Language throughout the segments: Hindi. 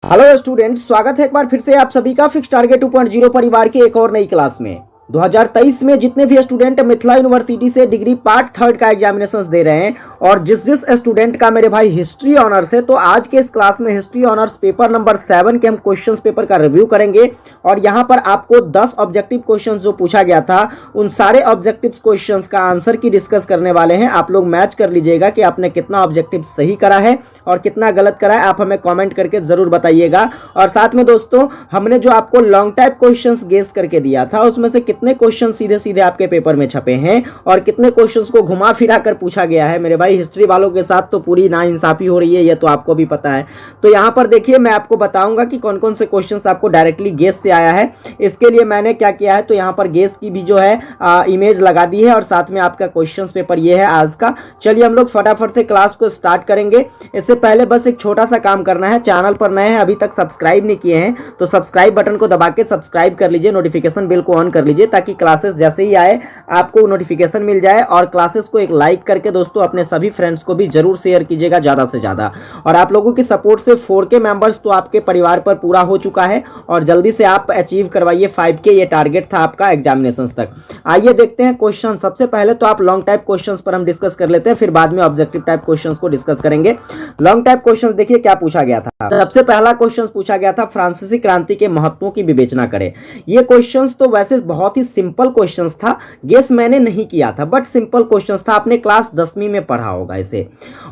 हेलो स्टूडेंट, स्वागत है एक बार फिर से आप सभी का फिक्स टारगेट 2.0 परिवार के एक और नई क्लास में। 2023 में जितने भी स्टूडेंट मिथिला यूनिवर्सिटी से डिग्री पार्ट थर्ड का एग्जामिनेशंस दे रहे हैं और जिस स्टूडेंट का मेरे भाई हिस्ट्री ऑनर्स है, तो आज के इस क्लास में हिस्ट्री ऑनर्स पेपर नंबर 7 के हम क्वेश्चंस पेपर का रिव्यू करेंगे। और यहाँ पर आपको 10 ऑब्जेक्टिव क्वेश्चंस जो पूछा गया था उन सारे ऑब्जेक्टिव क्वेश्चंस का आंसर की डिस्कस करने वाले हैं। आप लोग मैच कर लीजिएगा कि आपने कितना ऑब्जेक्टिव सही करा है और कितना गलत करा है, आप हमें कॉमेंट करके जरूर बताइएगा। और साथ में दोस्तों, हमने जो आपको लॉन्ग टाइप क्वेश्चंस गेस करके दिया था उसमें से कितने क्वेश्चन सीधे सीधे आपके पेपर में छपे हैं और कितने क्वेश्चंस को घुमा फिरा कर पूछा गया है। मेरे भाई हिस्ट्री वालों के साथ तो पूरी नाइंसाफी हो रही है, ये तो आपको भी पता है। तो यहाँ पर देखिए, मैं आपको बताऊंगा कि कौन कौन से क्वेश्चंस आपको डायरेक्टली गेस से आया है। इसके लिए मैंने क्या किया है, तो यहाँ पर गेस की भी जो है इमेज लगा दी है और साथ में आपका क्वेश्चन पेपर ये है आज का। चलिए हम लोग फटाफट से क्लास को स्टार्ट करेंगे। इससे पहले बस एक छोटा सा काम करना है। चैनल पर नए हैं, अभी तक सब्सक्राइब नहीं किए हैं तो सब्सक्राइब बटन को दबा के सब्सक्राइब कर लीजिए, नोटिफिकेशन बिल को ऑन कर लीजिए ताकि क्लासेस जैसे ही आए आपको नोटिफिकेशन मिल जाए। और क्लासेस को एक लाइक करके दोस्तों अपने सभी फ्रेंड्स को भी जरूर शेयर कीजिएगा ज्यादा से ज्यादा। और आप लोगों की सपोर्ट से 4K मेंबर्स तो आपके परिवार पर पूरा हो चुका है और जल्दी से आप अचीव करवाइए 5K, ये टारगेट था आपका एग्जामिनेशन तक। आइए देखते हैं क्वेश्चन। सबसे पहले तो आप लॉन्ग टाइप क्वेश्चन पर हम डिस्कस कर लेते हैं, फिर बाद में ऑब्जेक्टिव टाइप क्वेश्चन को डिस्कस करेंगे। लॉन्ग टाइप क्वेश्चन देखिए क्या पूछा गया था। सबसे पहला क्वेश्चन पूछा गया था, फ्रांसीसी क्रांति के महत्वों की विवेचना करें। ये क्वेश्चंस तो वैसे बहुत ही सिंपल क्वेश्चंस था, गेस मैंने नहीं किया था बट सिंपल क्वेश्चंस था, आपने क्लास 10वीं में पढ़ा होगा इसे।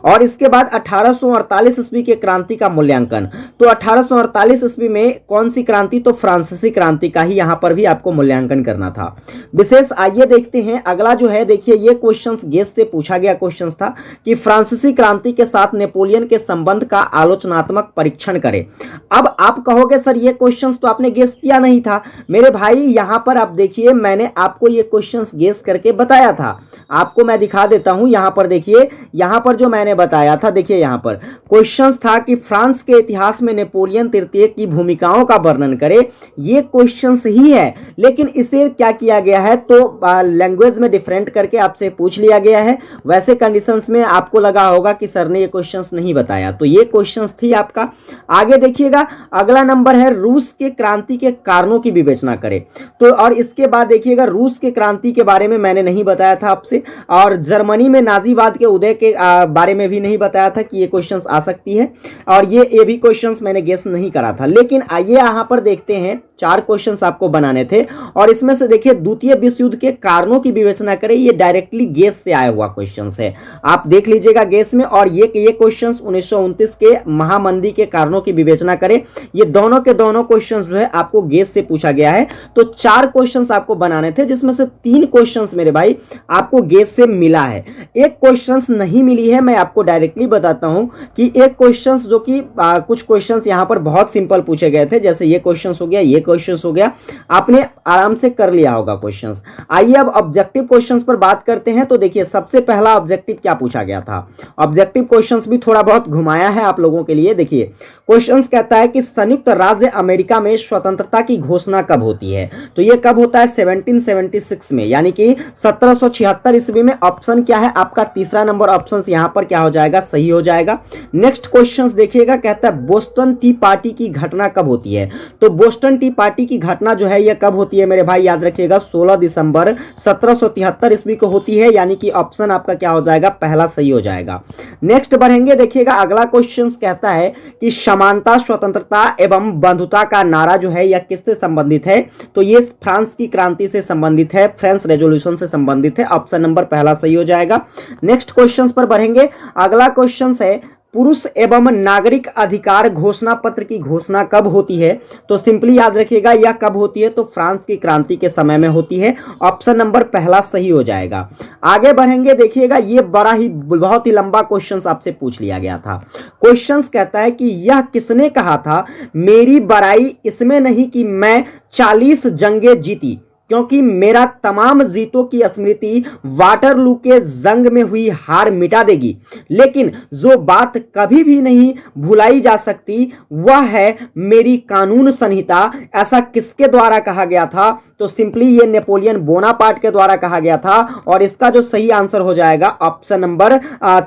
और इसके बाद 1848 ईस्वी के क्रांति का मूल्यांकन। तो 1848 ईस्वी में कौन सी क्रांति, तो फ्रांसीसी क्रांति का ही यहां पर भी आपको मूल्यांकन करना था विशेष। आइए देखते हैं अगला जो है। देखिए ये क्वेश्चंस गेस से पूछा गया क्वेश्चंस था कि फ्रांसीसी क्रांति के साथ नेपोलियन के संबंध का आलोचनात्मक परीक्षण करें। अब आप कहोगे सर ये क्वेश्चंस तो आपने गेस किया नहीं था। मेरे भाई यहां पर आप देखिए, मैंने आपको ये क्वेश्चंस गेस करके बताया था। आपको मैं दिखा देता हूं, यहां पर देखिए, यहां पर जो मैंने बताया था, देखिए यहां पर क्वेश्चंस था कि फ्रांस के इतिहास में नेपोलियन तृतीय की भूमिकाओं का वर्णन करें। ये क्वेश्चंस ही है, लेकिन इसे क्या किया गया है, तो लैंग्वेज में डिफरेंट करके आपसे पूछ लिया गया है। वैसे कंडीशंस में आपको लगा होगा कि सर ने ये क्वेश्चंस नहीं बताया, तो ये क्वेश्चंस थी आपका। आगे देखिएगा, अगला नंबर है रूस के क्रांति के कारणों की विवेचना करें। तो और इसके बाद देखिएगा, रूस के क्रांति के बारे में मैंने नहीं बताया था आपसे, और जर्मनी में नाजीवाद के उदय के बारे में भी नहीं बताया था कि ये क्वेश्चंस आ सकती है। और ये भी क्वेश्चंस मैंने गेस नहीं करा था। लेकिन आइए यहां पर देखते हैं, 4 क्वेश्चंस आपको बनाने थे और इसमें से देखिए द्वितीय विश्व युद्ध के कारणों की विवेचना करें। ये डायरेक्टली गेस से आया हुआ क्वेश्चंस है, आप देख लीजिएगा गेस में। और ये क्वेश्चंस 1929 के महामंदी के कारणों की विवेचना करें। ये दोनों के दोनों क्वेश्चंस जो है आपको गेस से पूछा गया है। तो 4 क्वेश्चंस आपको बनाने थे, जिसमें से 3 क्वेश्चंस मेरे भाई आपको गेस से मिला है, एक क्वेश्चंस नहीं मिली है। मैं आपको डायरेक्टली बताता हूं कि एक क्वेश्चंस जो कि कुछ क्वेश्चंस यहां पर बहुत सिंपल पूछे गए थे, जैसे ये क्वेश्चंस हो गया, ये क्वेश्चंस हो गया, आपने आराम से कर लिया होगा क्वेश्चंस। आइए अब ऑब्जेक्टिव क्वेश्चंस पर बात करते हैं। तो देखिए सबसे पहला ऑब्जेक्टिव क्या पूछा गया था। ऑब्जेक्टिव क्वेश्चंस भी थोड़ा बहुत घुमाया है आप लोगों के लिए। देखिए क्वेश्चंस कहता है कि संयुक्त राज्य अमेरिका में स्वतंत्रता की घोषणा कब होती है। तो ये कब होता है, 1776 में, यानी कि 1776 ईस्वी में। ऑप्शन क्या है आपका, तीसरा नंबर ऑप्शन यहां पर क्या हो जाएगा, सही हो जाएगा। नेक्स्ट क्वेश्चंस देखिएगा, कहता है बोस्टन टी पार्टी की घटना कब होती है। तो बोस्टन टी पार्टी की घटना जो है ये कब होती है मेरे भाई, याद रखिएगा 16 दिसंबर 1773 ईस्वी को होती है, यानी कि ऑप्शन आपका क्या हो जाएगा, पहला सही हो जाएगा। नेक्स्ट बढ़ेंगे, देखिएगा अगला क्वेश्चन कहता है कि समानता, स्वतंत्रता एवं बंधुता का नारा जो है यह किससे संबंधित है। तो ये फ्रांस की क्रांति से संबंधित है, फ्रेंच रेवोल्यूशन से संबंधित है। ऑप्शन नंबर पहला सही हो जाएगा। नेक्स्ट क्वेश्चन पर बढ़ेंगे। अगला क्वेश्चन है पुरुष एवं नागरिक अधिकार घोषणा पत्र की घोषणा कब होती है। तो सिंपली याद रखिएगा यह कब होती है, तो फ्रांस की क्रांति के समय में होती है। ऑप्शन नंबर पहला सही हो जाएगा। आगे बढ़ेंगे, देखिएगा ये बहुत ही लंबा क्वेश्चन आपसे पूछ लिया गया था। क्वेश्चन कहता है कि यह किसने कहा था, मेरी बड़ाई इसमें नहीं कि मैं 40 जंगें जीती, क्योंकि मेरा तमाम जीतों की स्मृति वाटरलू के जंग में हुई हार मिटा देगी। लेकिन जो बात कभी भी नहीं भुलाई जा सकती वह है मेरी कानून संहिता। ऐसा किसके द्वारा कहा गया था? तो सिंपली ये नेपोलियन बोनापार्ट के द्वारा कहा गया था और इसका जो सही आंसर हो जाएगा ऑप्शन नंबर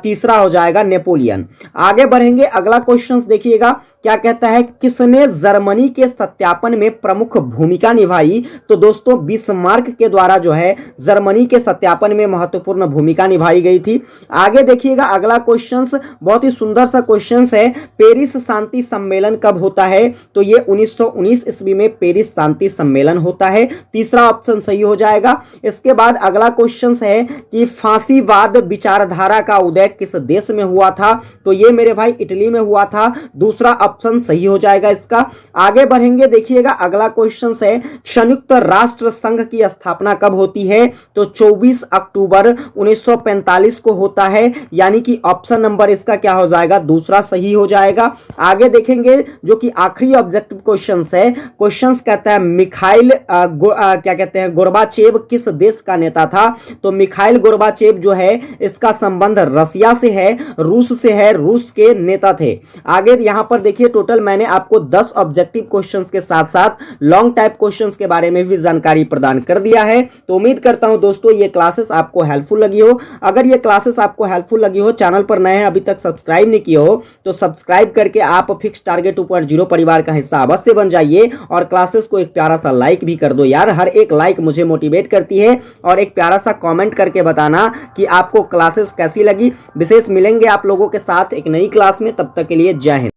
तीसरा हो जाएगा, नेपोलियन। आगे बढ़ेंगे, अगला क्वेश्चन देखिएगा क्या कहता है, किसने जर्मनी के सत्यापन में प्रमुख भूमिका निभाई? तो दोस्तों बिस्मार्क के द्वारा जो है जर्मनी के सत्यापन में महत्वपूर्ण भूमिका निभाई गई थी। आगे देखिएगा अगला क्वेश्चन, बहुत ही सुंदर सा क्वेश्चन है, पेरिस शांति सम्मेलन कब होता है? तो ये 1919 ईस्वी में पेरिस शांति सम्मेलन होता है। तीसरा ऑप्शन सही हो जाएगा। इसके बाद अगला क्वेश्चन है कि फांसीवाद विचारधारा का उदय किस देश में हुआ था? तो ये मेरे भाई इटली में हुआ था। दूसरा ऑप्शन सही हो जाएगा इसका। आगे बढ़ेंगे, देखिएगा अगला क्वेश्चन है, संयुक्त राष्ट्र संघ की स्थापना कब होती है? तो 24 अक्टूबर 1945 को होता है, यानी कि ऑप्शन नंबर इसका क्या हो जाएगा? दूसरा सही हो जाएगा। आगे देखेंगे जो कि आखिरी ऑब्जेक्टिव क्वेश्चन है, क्वेश्चन कहता है मिखाइल क्या कहते हैं गोर्बाचेव किस देश का नेता था? तो मिखाइल गोर्बाचेव जो है इसका संबंध रसिया से है, रूस से है, रूस के नेता थे। आगे यहां पर देखिए टोटल मैंने आपको 10 ऑब्जेक्टिव क्वेश्चंस के साथ साथ लॉन्ग टाइप क्वेश्चंस के बारे में भी जानकारी प्रदान कर दिया है। तो उम्मीद करता हूं दोस्तों ये क्लासेस आपको हेल्पफुल लगी हो। अगर ये क्लासेस आपको हेल्पफुल लगी हो, चैनल पर नए हैं अभी तक सब्सक्राइब नहीं किए हो, तो सब्सक्राइब करके आप फिक्स टारगेट 2.0 परिवार का हिस्सा अवश्य बन जाइए और क्लासेस को एक प्यारा सा लाइक भी कर दो यार। हर एक लाइक मुझे मोटिवेट करती है और एक प्यारा सा कमेंट करके बताना कि आपको क्लासेस कैसी लगी। विशेष मिलेंगे आप लोगों के साथ एक नई क्लास में, तब तक के लिए जय हिंद।